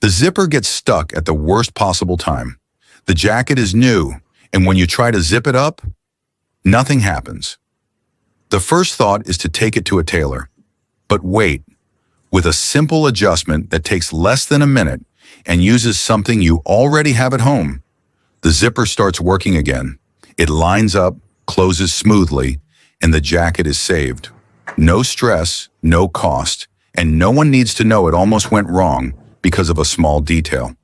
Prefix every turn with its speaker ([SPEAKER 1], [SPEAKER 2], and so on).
[SPEAKER 1] The zipper gets stuck at the worst possible time. The jacket is new, and when you try to zip it up, nothing happens. The first thought is to take it to a tailor. But wait, with a simple adjustment that takes less than a minute and uses something you already have at home, the zipper starts working again. It lines up, closes smoothly, and the jacket is saved. No stress, no cost, and no one needs to know it almost went wrong because of a small detail.